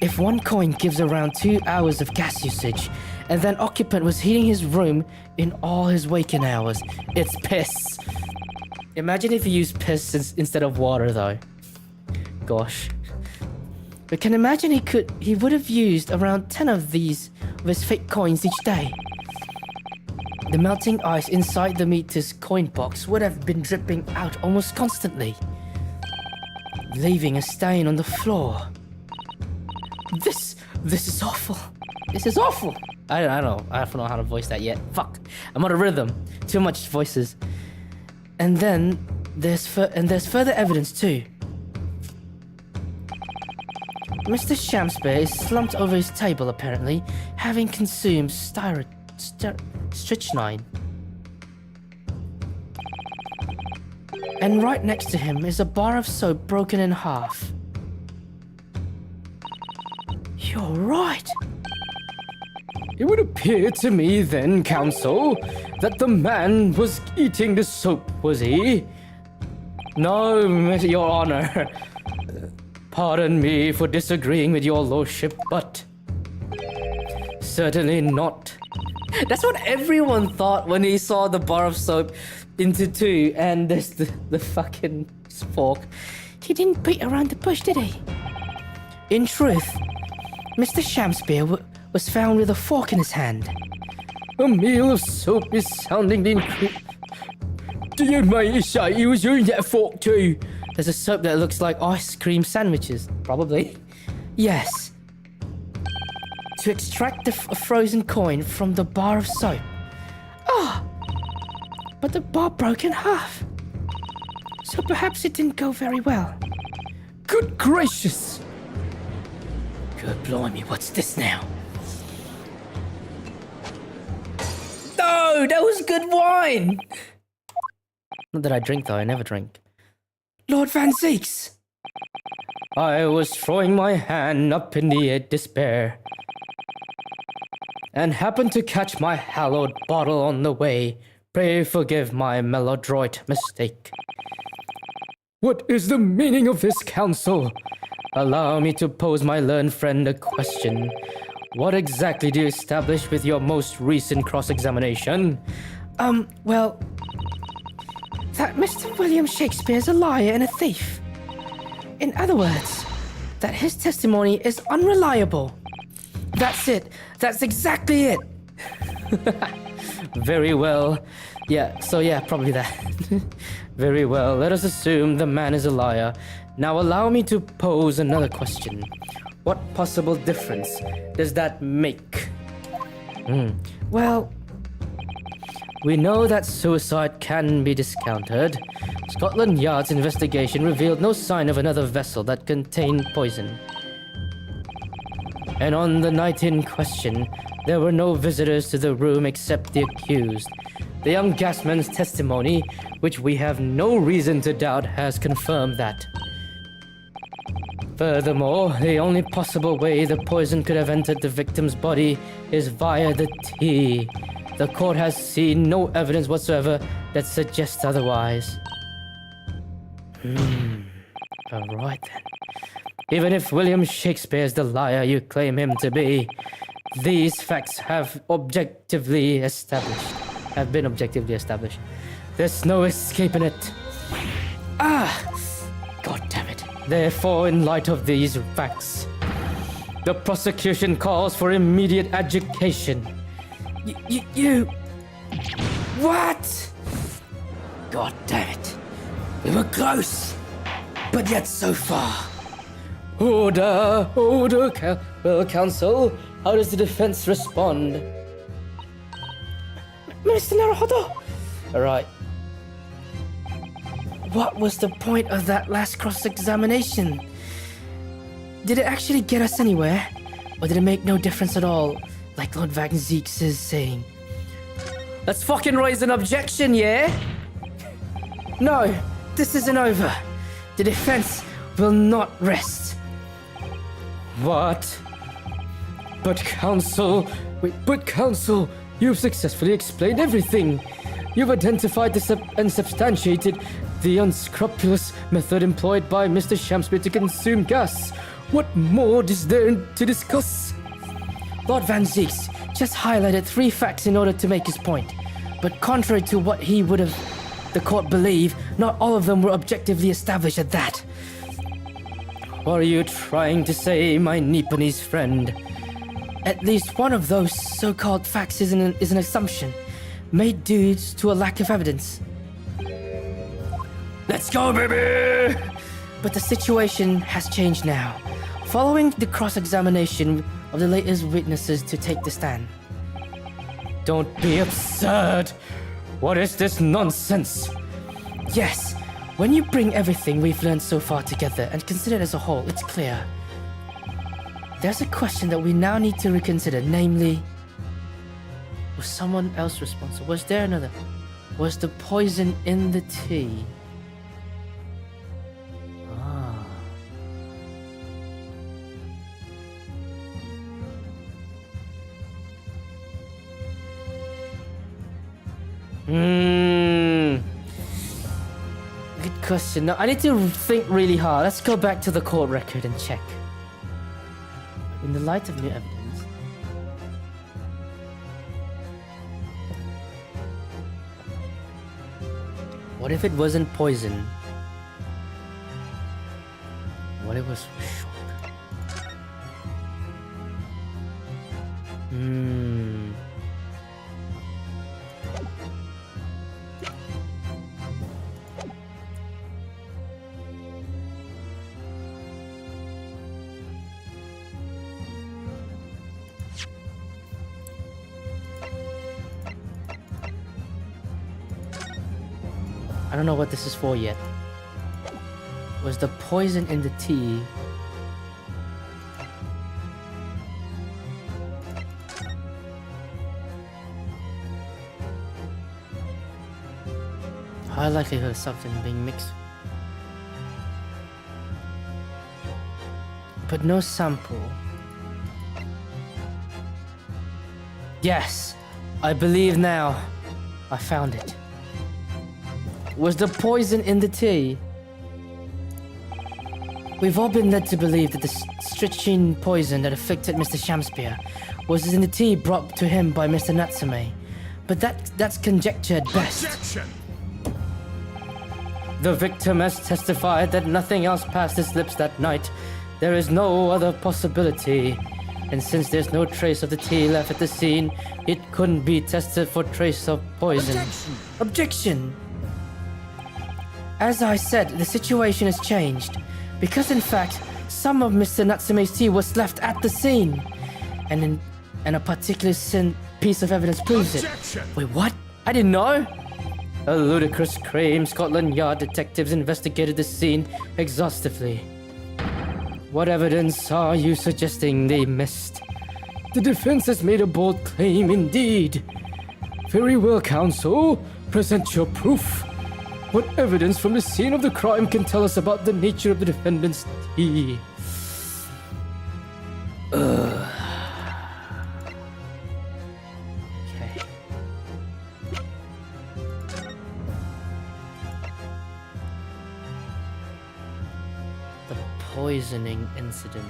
If one coin gives around 2 hours of gas usage, and then occupant was heating his room in all his waking hours, it's piss. Imagine if you used piss instead of water, though. Gosh. But can imagine he would have used around 10 of his fake coins each day. The melting ice inside the meter's coin box would have been dripping out almost constantly, leaving a stain on the floor. This is awful. This is awful. I don't know how to voice that yet. Fuck. I'm out of rhythm. Too much voices. And then there's further evidence too. Mr. Shakespeare is slumped over his table, apparently, having consumed strychnine. And right next to him is a bar of soap broken in half. You're right. It would appear to me then, counsel, that the man was eating the soap, was he? No, Your Honor. Pardon me for disagreeing with your lordship, but certainly not. That's what everyone thought when he saw the bar of soap into two and there's the fucking fork. He didn't beat around the bush, did he? In truth, Mr. Shakespeare was found with a fork in his hand. A meal of soap is sounding incredible. Do you mean to say he was using that fork too? There's a soap that looks like ice cream sandwiches. Probably. Yes. To extract the frozen coin from the bar of soap. Ah! But the bar broke in half. So perhaps it didn't go very well. Good gracious! Good blimey, what's this now? No, that was good wine! Not that I drink though, I never drink. Lord Van Zeeks! I was throwing my hand up in the air despair and happened to catch my hallowed bottle on the way. Pray forgive my melodroit mistake. What is the meaning of this counsel? Allow me to pose my learned friend a question. What exactly do you establish with your most recent cross-examination? Well, that Mr. William Shakespeare's a liar and a thief. In other words, that his testimony is unreliable. That's it. That's exactly it. Very well. Yeah, probably that. Very well, let us assume the man is a liar. Now allow me to pose another question. What possible difference does that make? Well, We know that suicide can be discounted. Scotland Yard's investigation revealed no sign of another vessel that contained poison. And on the night in question, there were no visitors to the room except the accused. The young gasman's testimony, which we have no reason to doubt, has confirmed that. Furthermore, the only possible way the poison could have entered the victim's body is via the tea. The court has seen no evidence whatsoever that suggests otherwise. Alright then. Even if William Shakespeare's the liar you claim him to be, these facts have been objectively established. There's no escaping it. God damn it. Therefore, in light of these facts, the prosecution calls for immediate adjudication. You... What? God damn it. We were close, but yet so far. Order, counsel. How does the defense respond? Mr. Naruhodo, Alright. what was the point of that last cross-examination? Did it actually get us anywhere? Or did it make no difference at all, like Lord Van Zeeks is saying? Let's fucking raise an objection, yeah? No, this isn't over. The defense will not rest. What? But counsel, you've successfully explained everything. You've identified and substantiated the unscrupulous method employed by Mr. Shamspeare to consume gas. What more is there to discuss? Lord Van Zeeks just highlighted 3 facts in order to make his point. But contrary to what he would have the court believe, not all of them were objectively established at that. What are you trying to say, my Nipponese friend? At least one of those so-called facts is an assumption, made due to a lack of evidence. Let's go, baby! But the situation has changed now, following the cross-examination of the latest witnesses to take the stand. Don't be absurd! What is this nonsense? Yes, when you bring everything we've learned so far together and consider it as a whole, it's clear. There's a question that we now need to reconsider, namely, was someone else responsible? Was there another? Was the poison in the tea? Good question. Now, I need to think really hard. Let's go back to the court record and check. In the light of new evidence. What if it wasn't poison? What if it was shock? I don't know what this is for yet. Was the poison in the tea? High likelihood of something being mixed. But no sample. Yes, I believe now. I found it. Was the poison in the tea? We've all been led to believe that the strychnine poison that afflicted Mr. Shamspeare was in the tea brought to him by Mr. Natsume. But that's conjecture at best. Objection! The victim has testified that nothing else passed his lips that night. There is no other possibility. And since there's no trace of the tea left at the scene, it couldn't be tested for trace of poison. Objection! As I said, the situation has changed. Because in fact, some of Mr. Natsume's tea was left at the scene. And a particular piece of evidence proves Objection! it. Wait, what? I didn't know! A ludicrous crime. Scotland Yard detectives investigated the scene exhaustively. What evidence are you suggesting they missed? The defense has made a bold claim indeed. Very well, counsel. Present your proof. What evidence from the scene of the crime can tell us about the nature of the defendant's tea? Okay. The poisoning incident.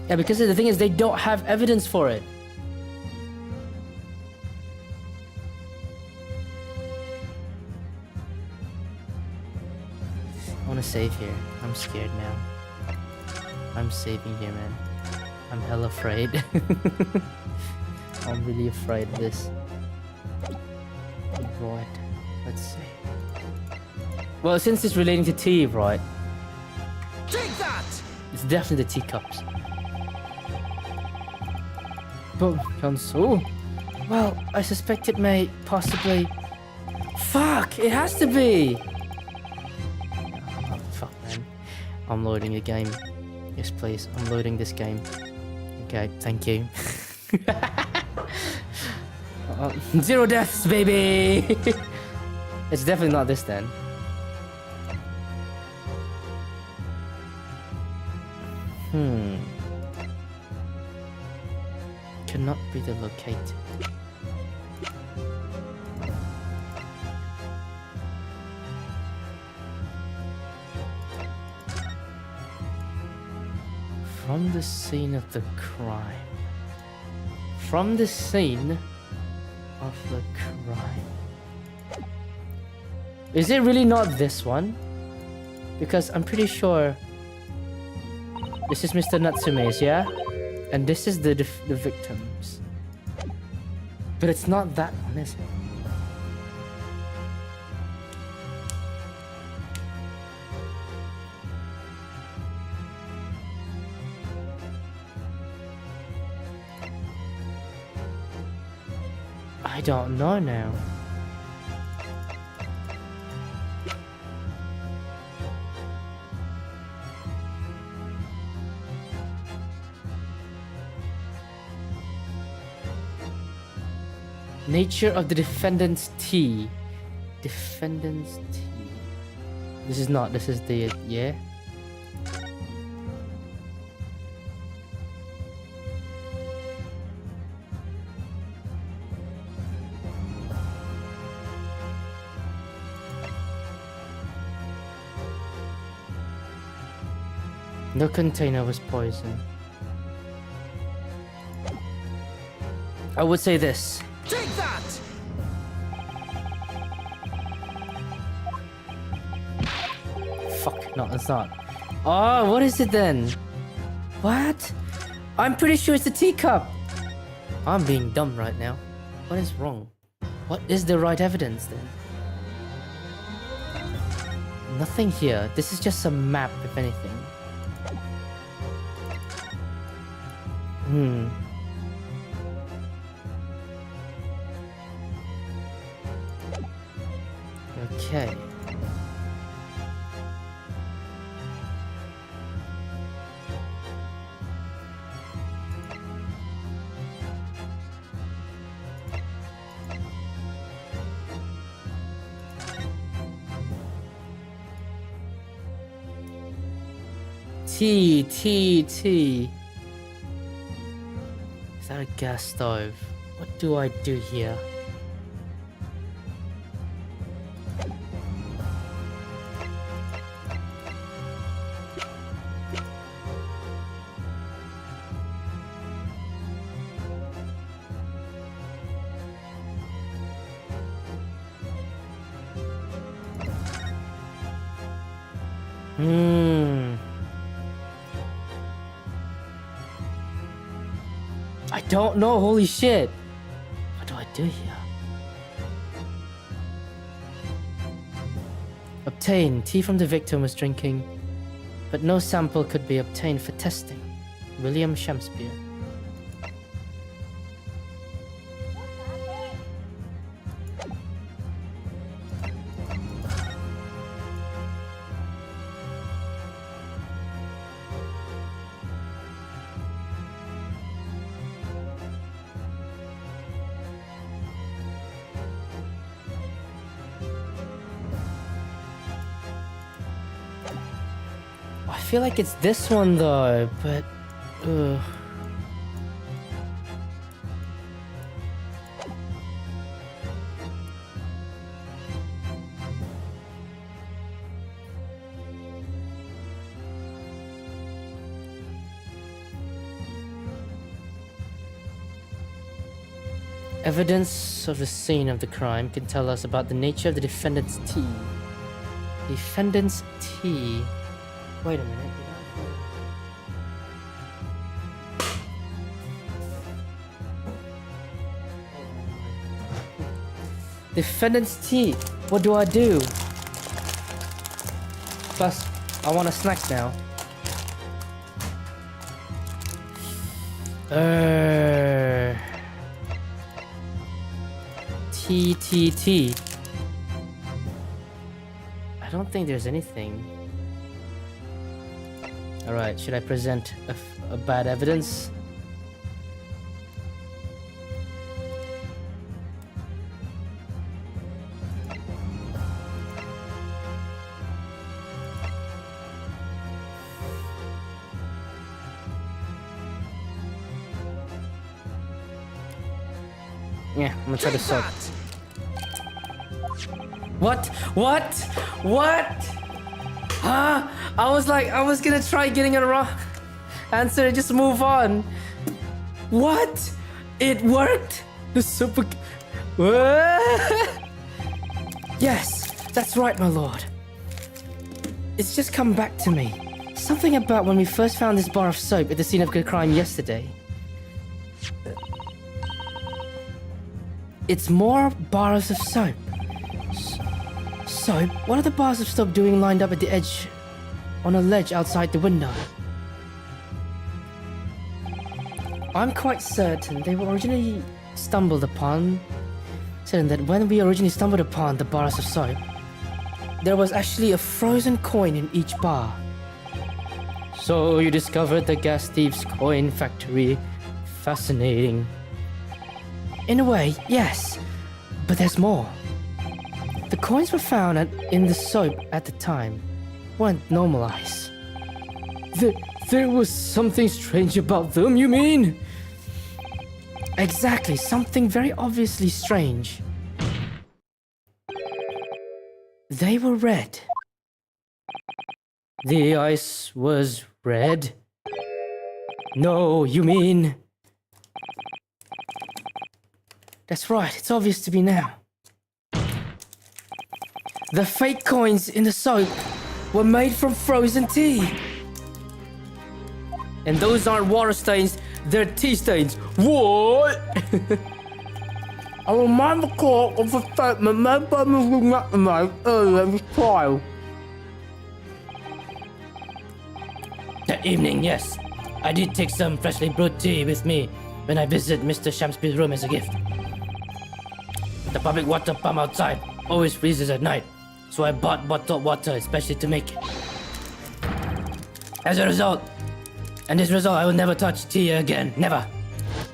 Yeah, because the thing is, they don't have evidence for it. I want to save here. I'm scared now. I'm saving here, man. I'm hella afraid. I'm really afraid of this. Right. Let's see. Well, since it's relating to tea, right? Take that! It's definitely the teacups. But, counsel, Well, I suspect it may possibly... Fuck! It has to be! Oh, fuck, man. I'm loading the game. Yes, please. I'm loading this game. Okay, thank you. 0 deaths, baby! It's definitely not this then. Cannot be the locator. From the scene of the crime. From the scene of the crime. Is it really not this one? Because I'm pretty sure this is Mr. Natsume's, yeah? And this is the victims. But it's not that one, is it? I don't know now. Nature of the defendant's tea. Defendant's tea. This is not, this is the, yeah? No container was poisoned. I would say this. Take that! Fuck, no, it's not. Oh, what is it then? What? I'm pretty sure it's the teacup. I'm being dumb right now. What is wrong? What is the right evidence then? Nothing here. This is just a map, if anything. Okay. T. Is that a gas stove? What do I do here? I don't know, holy shit. What do I do here? Obtain. Tea from the victim was drinking, but no sample could be obtained for testing. William Shakespeare. I feel like it's this one though, but evidence of the scene of the crime can tell us about the nature of the defendant's tea. Defendant's tea. Wait a minute. Defendant's tea. What do I do? Plus, I want a snack now. T. I don't think there's anything. Alright, should I present a bad evidence? Yeah, I'm gonna try to solve it. What? Huh? I was gonna try getting a wrong answer and just move on. What? It worked? The super... Yes, that's right, my lord. It's just come back to me. Something about when we first found this bar of soap at the scene of the crime yesterday. It's more bars of soap. Soap? What are the bars of soap doing lined up at the edge on a ledge outside the window? I'm quite certain they were originally stumbled upon. Certain that when we originally stumbled upon the bars of soap, there was actually a frozen coin in each bar. So you discovered the gas thief's coin factory. Fascinating. In a way, yes, but there's more. The coins were found in the soap at the time weren't normal ice. There was something strange about them, you mean? Exactly, something very obviously strange. They were red. The ice was red? No, you mean... That's right, it's obvious to me now. The fake coins in the soap were made from frozen tea. And those aren't water stains, they're tea stains. What? I remind the court of a statement made by Mr. McNamara earlier in this trial. evening, yes. I did take some freshly brewed tea with me when I visited Mr. Shamsby's room as a gift. The public water pump outside always freezes at night, so I bought bottled water especially to make it. As a result, I will never touch tea again. Never.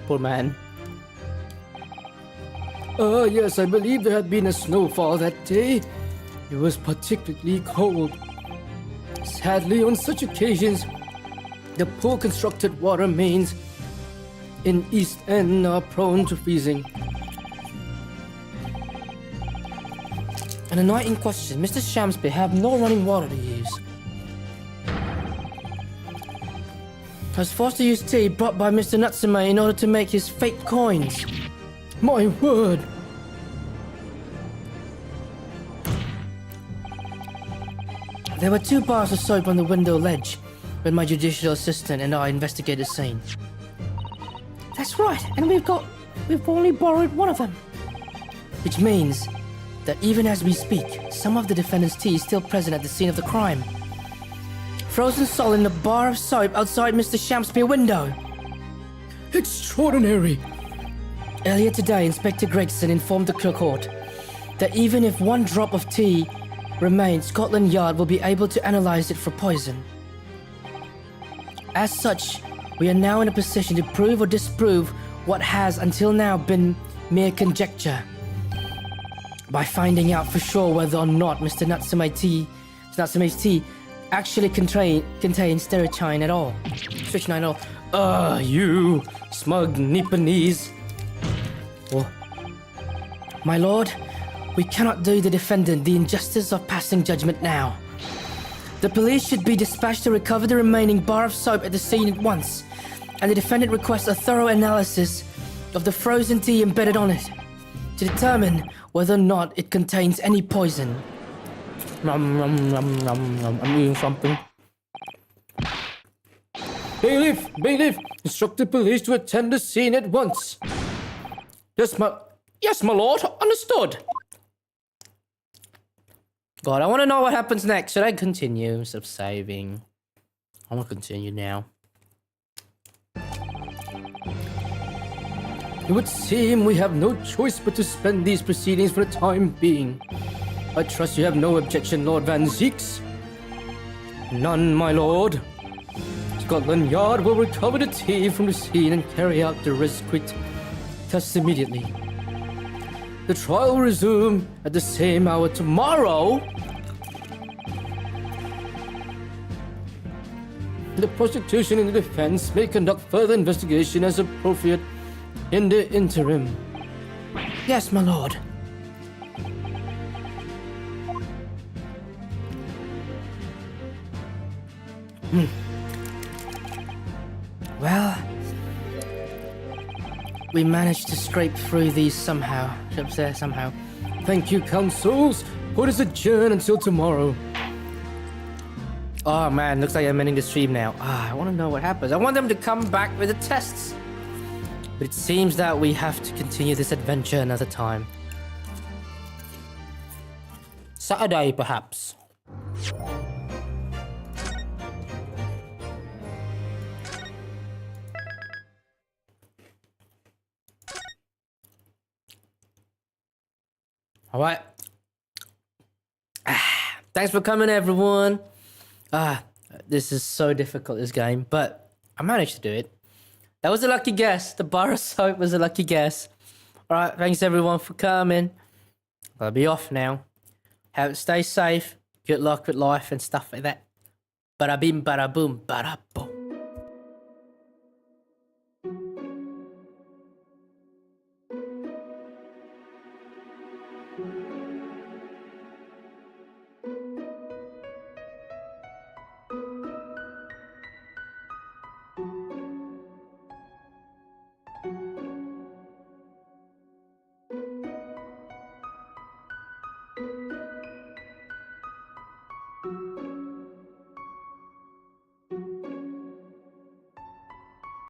Poor man. Yes, I believe there had been a snowfall that day. It was particularly cold. Sadly, on such occasions, the poor constructed water mains in East End are prone to freezing. On the night in question, Mr. Shamsby had no running water to use. I was forced to use tea brought by Mr. Natsume in order to make his fake coins. My word! There were 2 bars of soap on the window ledge when my judicial assistant and I investigated the scene. That's right, and we've only borrowed one of them. Which means that even as we speak, some of the defendant's tea is still present at the scene of the crime. Frozen solid in a bar of soap outside Mr. Shamsby's window. Extraordinary! Earlier today, Inspector Gregson informed the court that even if 1 drop of tea remains, Scotland Yard will be able to analyze it for poison. As such, we are now in a position to prove or disprove what has until now been mere conjecture by finding out for sure whether or not Mr. Natsume's tea actually contains strychnine at all. Strychnine at all. You smug Nipponese. Oh. My lord, we cannot do the defendant the injustice of passing judgment now. The police should be dispatched to recover the remaining bar of soap at the scene at once, and the defendant requests a thorough analysis of the frozen tea embedded on it to determine whether or not it contains any poison. I'm eating something. Bailiff, instruct the police to attend the scene at once. Yes, my lord. Understood. God, I want to know what happens next. Should I continue instead of saving? I want to continue now. It would seem we have no choice but to suspend these proceedings for the time being. I trust you have no objection, Lord Van Zeeks. None, my lord. Scotland Yard will recover the tea from the scene and carry out the requisite tests immediately. The trial will resume at the same hour tomorrow. The prosecution and the defense may conduct further investigation as appropriate in the interim. Yes, my lord. Well, we managed to scrape through these somehow. Somehow. Thank you, counsels. Court is adjourned until tomorrow. Oh man, looks like I'm ending the stream now. I want to know what happens. I want them to come back with the tests. But it seems that we have to continue this adventure another time. Saturday, perhaps. All right. Thanks for coming, everyone. This is so difficult, this game, but I managed to do it. That was a lucky guess. The bar of soap was a lucky guess. All right, thanks everyone for coming. I'll be off now. Stay safe. Good luck with life and stuff like that. Bada bim, bada boom, bada boom.